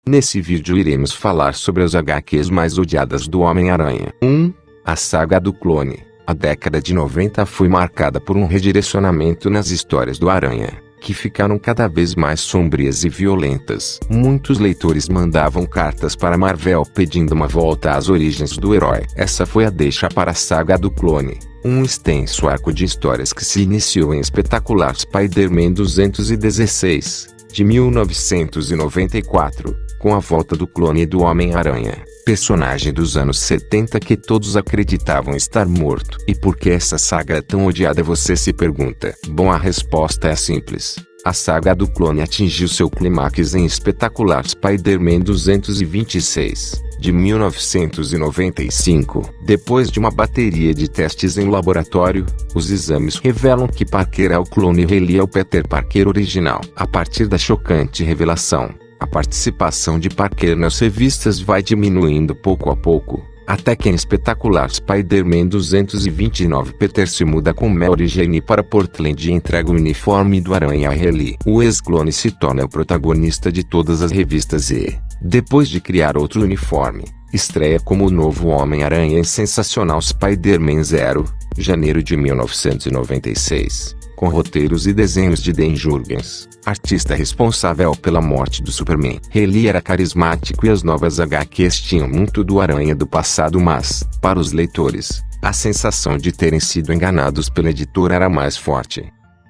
Nesse vídeo iremos falar sobre as HQs mais odiadas do Homem-Aranha. 1. A saga do clone. A década de 90 foi marcada por um redirecionamento nas histórias do Aranha, que ficaram cada vez mais sombrias e violentas. Muitos leitores mandavam cartas para Marvel pedindo uma volta às origens do herói. Essa foi a deixa para a saga do clone, um extenso arco de histórias que se iniciou em Espetacular Spider-Man 216, de 1994, com a volta do clone do Homem-Aranha, personagem dos anos 70 que todos acreditavam estar morto. E por que essa saga é tão odiada, você se pergunta? Bom, a resposta é simples. A saga do clone atingiu seu clímax em Espetacular Spider-Man 226, de 1995. Depois de uma bateria de testes em laboratório, os exames revelam que Parker é o clone e Riley é o Peter Parker original. A partir da chocante revelação, a participação de Parker nas revistas vai diminuindo pouco a pouco, até que em Espetacular Spider-Man 229 Peter se muda com Mary Jane para Portland e entrega o uniforme do Aranha a Riley. O ex-clone se torna o protagonista de todas as revistas e, depois de criar outro uniforme, estreia como o novo Homem-Aranha em Sensacional Spider-Man 0, janeiro de 1996. Com roteiros e desenhos de Dan Jurgens, artista responsável pela morte do Superman. Riley era carismático e as novas HQs tinham muito do Aranha do passado, mas, para os leitores, a sensação de terem sido enganados pela editora era mais forte.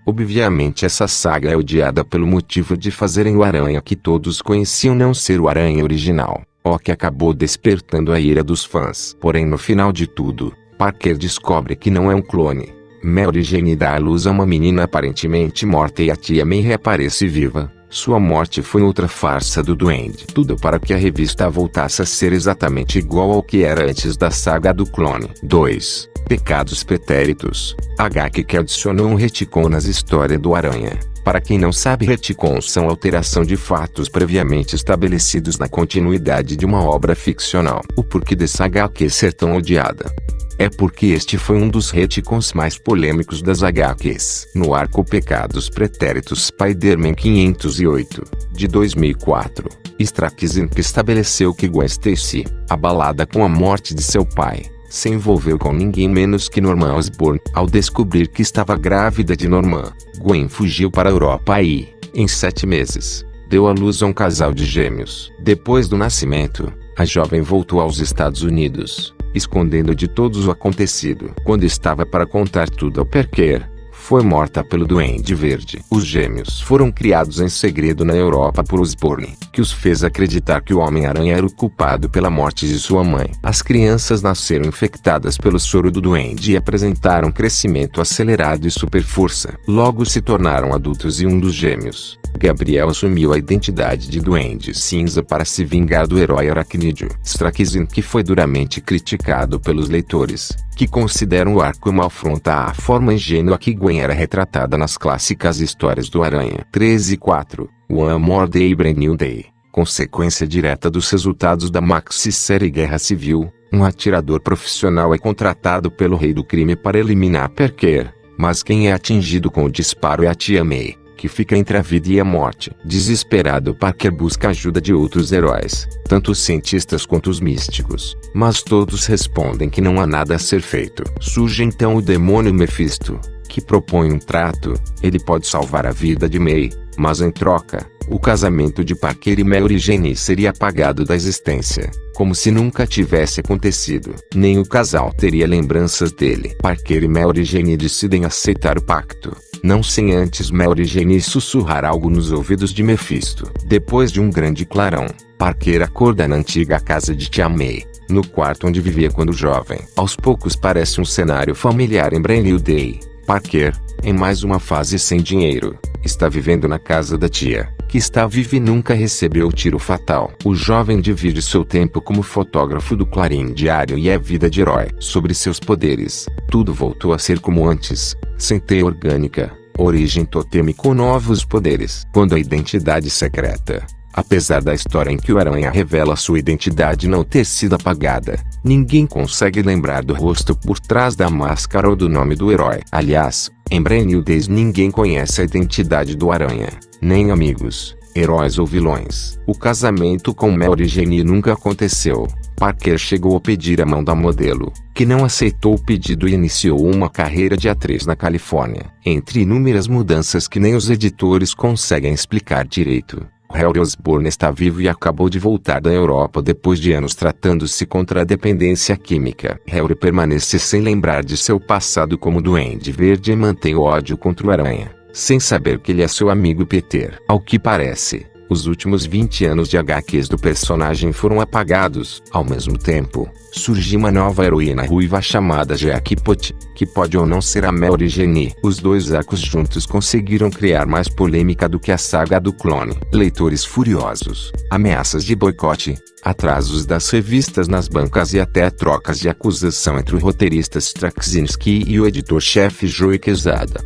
Obviamente essa saga é odiada pelo motivo de fazerem o Aranha que todos conheciam não ser o Aranha original, o que acabou despertando a ira dos fãs. Porém, no final de tudo, Parker descobre que não é um clone. Mary Jane dá à luz a uma menina aparentemente morta e a tia May reaparece viva. Sua morte foi outra farsa do Duende. Tudo para que a revista voltasse a ser exatamente igual ao que era antes da saga do clone. 2. Pecados Pretéritos. HQ que adicionou um retcon nas histórias do Aranha. Para quem não sabe, retcons são alteração de fatos previamente estabelecidos na continuidade de uma obra ficcional. O porquê dessa HQ ser tão odiada? É porque este foi um dos retcons mais polêmicos das HQs. No arco Pecados Pretéritos Spider-Man 508, de 2004, Straczynski estabeleceu que Gwen Stacy, abalada com a morte de seu pai, se envolveu com ninguém menos que Norman Osborn. Ao descobrir que estava grávida de Norman, Gwen fugiu para a Europa e, em 7 meses, deu à luz a um casal de gêmeos. Depois do nascimento, a jovem voltou aos Estados Unidos, escondendo de todos o acontecido. Quando estava para contar tudo ao Parker, foi morta pelo Duende Verde. Os gêmeos foram criados em segredo na Europa por Osborn, que os fez acreditar que o Homem-Aranha era o culpado pela morte de sua mãe. As crianças nasceram infectadas pelo soro do Duende e apresentaram crescimento acelerado e super força. Logo se tornaram adultos e um dos gêmeos, Gabriel, assumiu a identidade de Duende Cinza para se vingar do herói aracnídeo. Straczynski foi duramente criticado pelos leitores, que consideram o arco uma afronta à forma ingênua que Gwen era retratada nas clássicas histórias do Aranha. 13 e 4. One More Day Brand New Day. Consequência direta dos resultados da maxi-série Guerra Civil, um atirador profissional é contratado pelo rei do crime para eliminar Parker, mas quem é atingido com o disparo é a tia May, que fica entre a vida e a morte. Desesperado, Parker busca ajuda de outros heróis, tanto os cientistas quanto os místicos, mas todos respondem que não há nada a ser feito. Surge então o demônio Mephisto, que propõe um trato. Ele pode salvar a vida de May, mas em troca, o casamento de Parker e Mary Jane seria apagado da existência, como se nunca tivesse acontecido. Nem o casal teria lembranças dele. Parker e Mary Jane decidem aceitar o pacto, não sem antes Mary Jane sussurrar algo nos ouvidos de Mephisto. Depois de um grande clarão, Parker acorda na antiga casa de tia May, no quarto onde vivia quando jovem. Aos poucos parece um cenário familiar em Brand New Day. Parker, em mais uma fase sem dinheiro, está vivendo na casa da tia, que está viva e nunca recebeu o tiro fatal. O jovem divide seu tempo como fotógrafo do Clarim Diário e é vida de herói. Sobre seus poderes, tudo voltou a ser como antes, sem teia orgânica, origem totêmica ou novos poderes. Quando a identidade secreta, apesar da história em que o Aranha revela sua identidade não ter sido apagada, ninguém consegue lembrar do rosto por trás da máscara ou do nome do herói. Aliás, em Brand New Days ninguém conhece a identidade do Aranha, nem amigos, Heróis ou vilões? O casamento com Mary Jane nunca aconteceu. Parker chegou a pedir a mão da modelo, que não aceitou o pedido e iniciou uma carreira de atriz na Califórnia. Entre inúmeras mudanças que nem os editores conseguem explicar direito, Harry Osborn está vivo e acabou de voltar da Europa depois de anos tratando-se contra a dependência química. Harry permanece sem lembrar de seu passado como Duende Verde e mantém o ódio contra o Aranha, sem saber que ele é seu amigo Peter. Ao que parece, os últimos 20 anos de HQs do personagem foram apagados. Ao mesmo tempo, surge uma nova heroína ruiva chamada Jackpot, que pode ou não ser a Mary Jane. Os dois arcos juntos conseguiram criar mais polêmica do que a saga do clone. Leitores furiosos, ameaças de boicote, atrasos das revistas nas bancas e até trocas de acusação entre o roteirista Straczynski e o editor-chefe Joe Quesada.